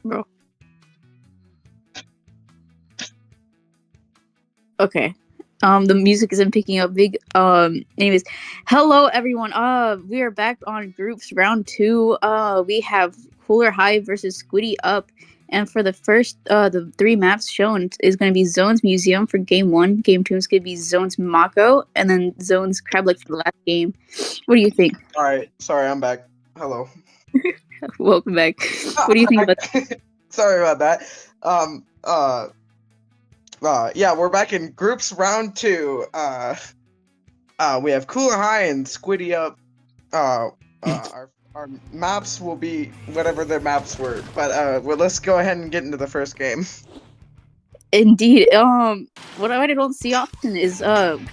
Bro. Okay. The music isn't picking up big. Anyways, hello everyone. We are back on groups round two. We have Cooler High versus Squiddy Up, and for the first, the three maps shown is going to be Zone's Museum for game one. Game two is going to be Zone's Mako, and then Zone's Crab Lake for the last game. What do you think? All right, sorry, I'm back. Hello. Welcome back. What do you think about? Sorry about that. Yeah, we're back in groups round two. We have Cooler High and Squiddy Up. Our maps will be whatever their maps were, but well, let's go ahead and get into the first game. Indeed. What I don't see often is on.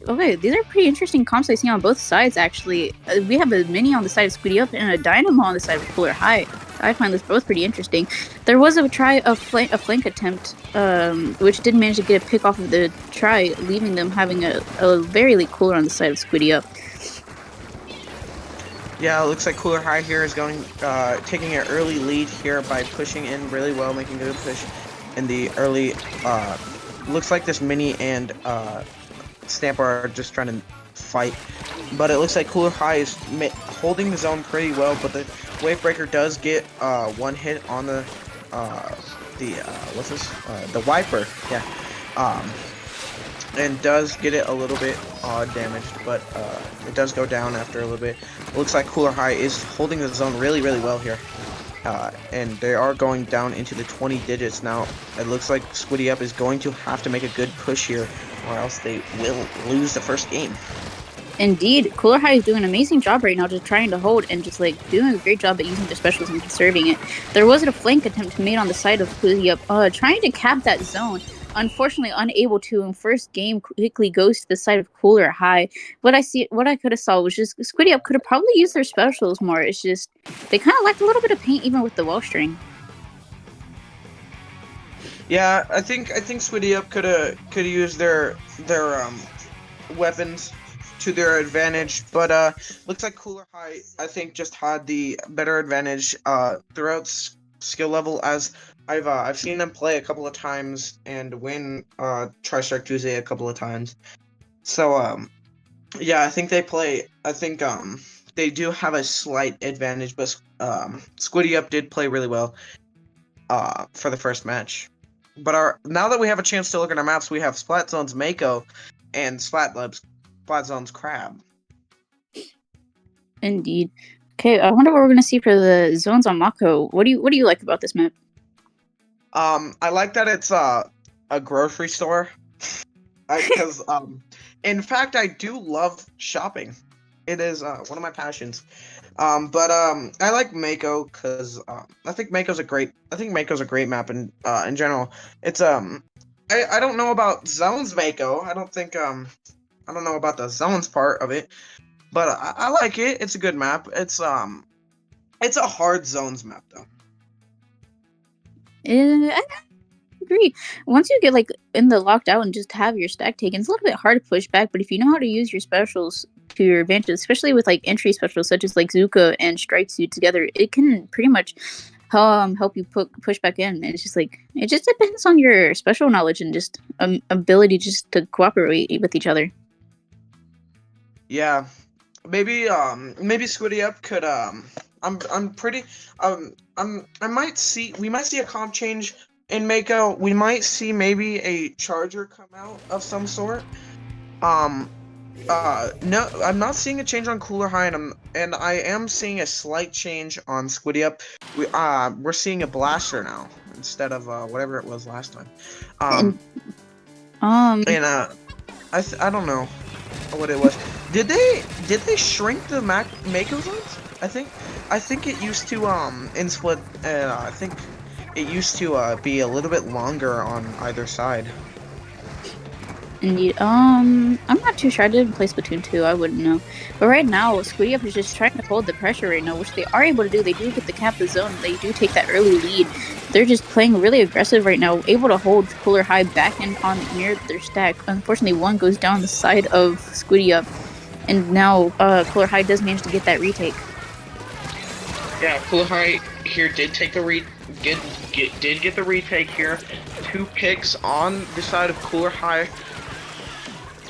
Okay, these are pretty interesting comps I see on both sides. Actually, we have a mini on the side of Squiddy Up and a Dynamo on the side of Cooler High. I find this both pretty interesting. There was a flank attempt, which did manage to get a pick off of the try, leaving them having a very late cooler on the side of Squiddy Up. Yeah, it looks like Cooler High here is going, taking an early lead here by pushing in really well, making a good push in the early. Looks like this mini and Stamper are just trying to fight, but it looks like Cooler High is holding the zone pretty well. But the Wavebreaker does get one hit on the what's this? The Wiper, yeah. And does get it a little bit damaged, but it does go down after a little bit. It looks like Cooler High is holding the zone really well here. And they are going down into the 20 digits now. It looks like Squiddy Up is going to have to make a good push here, or else they will lose the first game. Indeed, Cooler High is doing an amazing job right now, just trying to hold and just like doing a great job at using their specials and conserving it. There was a flank attempt made on the side of Squiddy Up, trying to cap that zone. Unfortunately, unable to. In first game, quickly goes to the side of Cooler High. What I could have saw was just Squiddy Up could have probably used their specials more. It's just they kind of lacked a little bit of paint, even with the well string. Yeah, I think Squiddy Up could have used their weapons to their advantage, but looks like Cooler High I think just had the better advantage throughout skill level, as I've seen them play a couple of times and win Tristike Tuesday a couple of times. So yeah, I think they do have a slight advantage, but Squiddy Up did play really well for the first match. But now that we have a chance to look at our maps, we have Splat Zone's Mako and Splat Zone's Crab. Indeed. Okay, I wonder what we're gonna see for the zones on Mako. What do you like about this map? I like that it's a grocery store, because in fact I do love shopping. It is one of my passions. But I like Mako because I think Mako's a great map in general. It's I don't know about Zones Mako. I don't know about the Zones part of it, but I like it. It's a good map. It's a hard Zones map though. I agree. Once you get like in the locked out and just have your stack taken, it's a little bit hard to push back. But if you know how to use your specials to your advantage, especially with like entry specials such as like Zuka and Strike Suit together, it can pretty much help you push back in. And it's just like it just depends on your special knowledge and just ability just to cooperate with each other. Yeah, maybe Squiddy Up could I'm pretty we might see a comp change in Mako. We might see maybe a charger come out of some sort. No, I'm not seeing a change on Cooler High, and I am seeing a slight change on Squiddy Up. We're seeing a blaster now instead of whatever it was last time. And I don't know what it was. Did they shrink the Mako zones? I think it used to in Split. I think it used to be a little bit longer on either side. Indeed. I'm not too sure. I didn't play Splatoon 2. I wouldn't know. But right now, Squiddy Up is just trying to hold the pressure right now, which they are able to do. They do get the cap the zone. They do take that early lead. They're just playing really aggressive right now, able to hold Cooler High back and on near their stack. Unfortunately, one goes down the side of Squiddy Up, and now Cooler High does manage to get that retake. Yeah, Cooler High here did take the get the retake here. 2 picks on the side of Cooler High.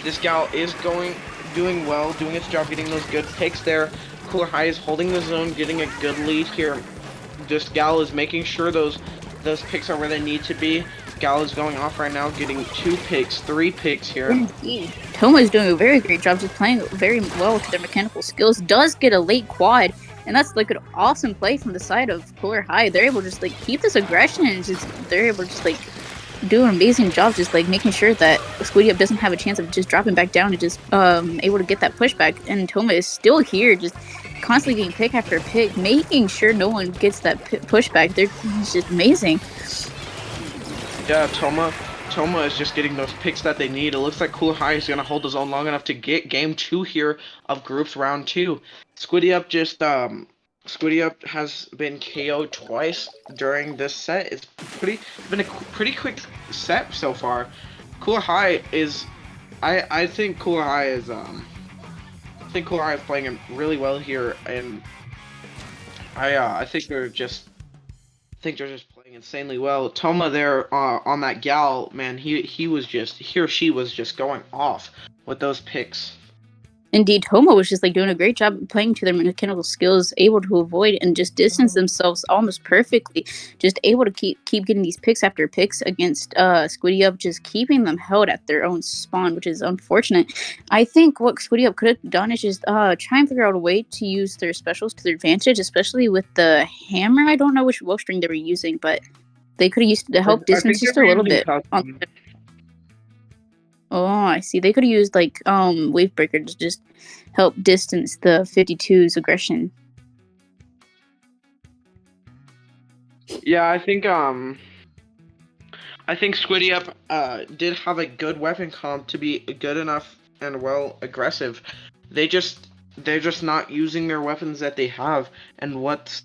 This gal is doing well, doing its job, getting those good picks there. Cooler High is holding the zone, getting a good lead here. This gal is making sure those picks are where they need to be. Gal is going off right now, getting 2 picks, 3 picks here. Indeed. Toma is doing a very great job, just playing very well with their mechanical skills. Does get a late quad, and that's like an awesome play from the side of Cooler High. They're able to just like keep this aggression and they're able to just like do an amazing job just like making sure that Squiddy Up doesn't have a chance of just dropping back down and just able to get that pushback. And Toma is still here, just constantly getting pick after pick, making sure no one gets that pushback. It's just amazing. Yeah, Toma is just getting those picks that they need. It looks like Cooler High is gonna hold his own long enough to get game 2 here of groups round 2. Squiddy Up has been KO'd twice during this set. It's been a pretty quick set so far. Cooler High is, I think Cooler High is playing really well here, and I think they're just playing insanely well. Toma there on that gal, man, he or she was just going off with those picks. Indeed, Toma was just like doing a great job playing to their mechanical skills, able to avoid and just distance themselves almost perfectly. Just able to keep getting these picks after picks against Squiddy Up, just keeping them held at their own spawn, which is unfortunate. I think what Squiddy Up could have done is just try and figure out a way to use their specials to their advantage, especially with the hammer. I don't know which wolf string they were using, but they could have used it to help distance just a little bit. Oh, I see. They could have used like wave breaker to just help distance the 52's aggression. Yeah, I think Squiddy Up did have a good weapon comp to be good enough and well aggressive. They're just not using their weapons that they have and what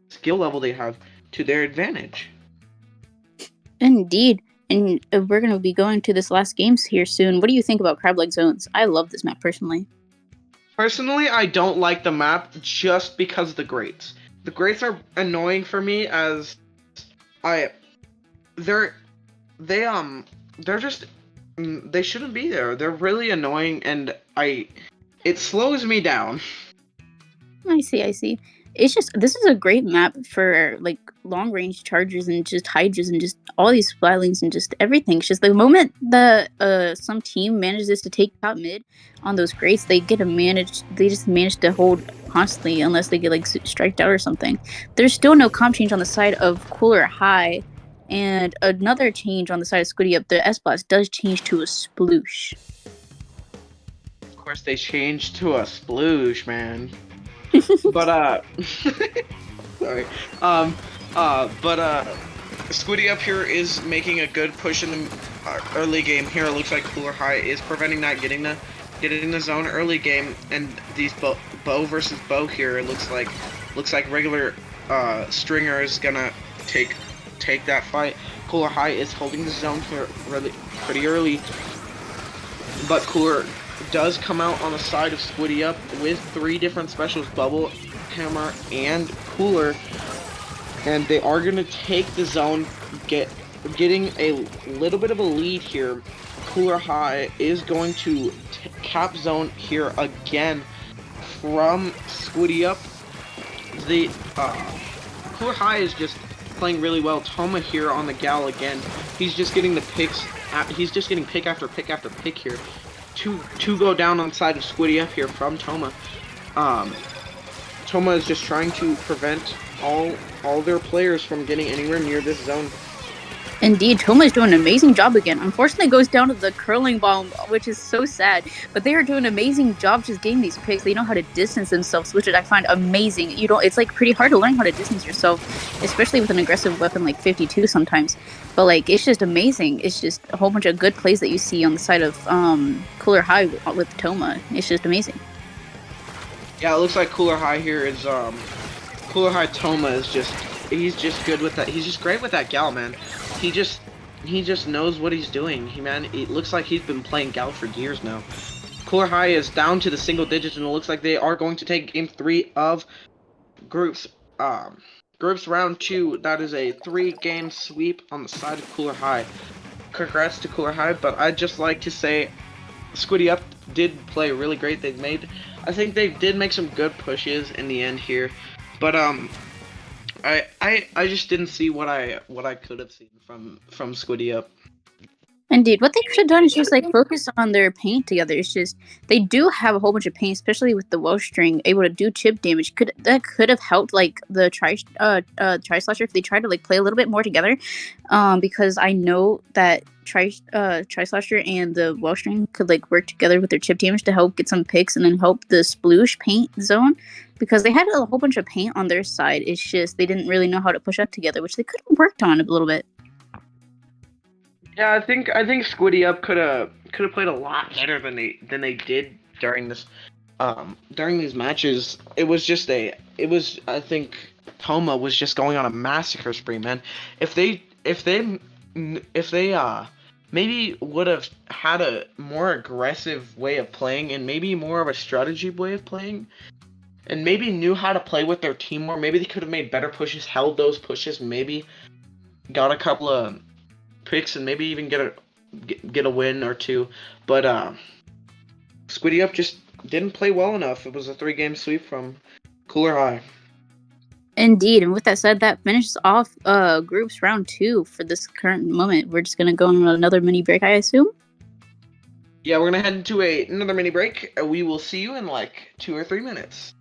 skill level they have to their advantage. Indeed. And we're going to be going to this last games here soon. What do you think about Crab Leg Zones? I love this map personally. Personally, I don't like the map just because of the grates. The grates are annoying for me as they shouldn't be there. They're really annoying and it slows me down. I see. It's just, this is a great map for like long range chargers and just hydras and just all these flatlings and just everything. It's just the moment that some team manages to take top mid on those grates, they just manage to hold constantly unless they get like striked out or something. There's still no comp change on the side of Cooler High, and another change on the side of Squiddy Up. The S-Blast does change to a sploosh. Of course they changed to a sploosh, man. But sorry. Squiddy Up here is making a good push in the early game here. It looks like Cooler High is preventing that, getting the zone early game, and these bow versus bow here. It looks like regular Stringer is gonna take that fight. Cooler High is holding the zone here pretty early, but Cooler does come out on the side of Squiddy Up with 3 different specials, Bubble, Hammer, and Cooler, and they are going to take the zone, getting a little bit of a lead here. Cooler High is going to cap zone here again from Squiddy Up. The Cooler High is just playing really well. Toma here on the gal again. He's just getting the picks. He's just getting pick after pick after pick here. Two go down on the side of Squiddy Up here from Toma. Toma is just trying to prevent all their players from getting anywhere near this zone. Indeed, Toma is doing an amazing job again. Unfortunately, it goes down to the curling bomb, which is so sad. But they are doing an amazing job just getting these picks. They know how to distance themselves, which I find amazing. It's like pretty hard to learn how to distance yourself, especially with an aggressive weapon like 52 sometimes. But like, it's just amazing. It's just a whole bunch of good plays that you see on the side of Cooler High with Toma. It's just amazing. Yeah, it looks like Cooler High here is Cooler High Toma is he's just good with that. He's just great with that gal, man. He just knows what he's doing. It looks like he's been playing gal for years now. Cooler High is down to the single digits, and it looks like they are going to take game 3 of groups Groups round 2, that is a 3-game sweep on the side of Cooler High. Congrats to Cooler High, but I'd just like to say Squiddy Up did play really great. I think they did make some good pushes in the end here, but I just didn't see what I could have seen from Squiddy Up. Indeed, what they should have done is just like focus on their paint together. It's just they do have a whole bunch of paint, especially with the Welsh string able to do chip damage. That could have helped like the tri slasher if they tried to like play a little bit more together. Because I know that tri slasher and the Welsh string could like work together with their chip damage to help get some picks and then help the sploosh paint zone. Because they had a whole bunch of paint on their side. It's just they didn't really know how to push up together, which they could have worked on a little bit. Yeah, I think Squiddy Up could have played a lot better than they did during these matches. It was I think Toma was just going on a massacre spree, man. If they maybe would have had a more aggressive way of playing and maybe more of a strategy way of playing, and maybe knew how to play with their team more, maybe they could have made better pushes, held those pushes, maybe got a couple of picks and maybe even get a win or two. But Squiddy Up just didn't play well enough. It was a 3-game sweep from Cooler High. Indeed, and with that said, that finishes off groups round 2 for this current moment. We're just gonna go on another mini break, I assume. Yeah, we're gonna head into another mini break. We will see you in like 2 or 3 minutes.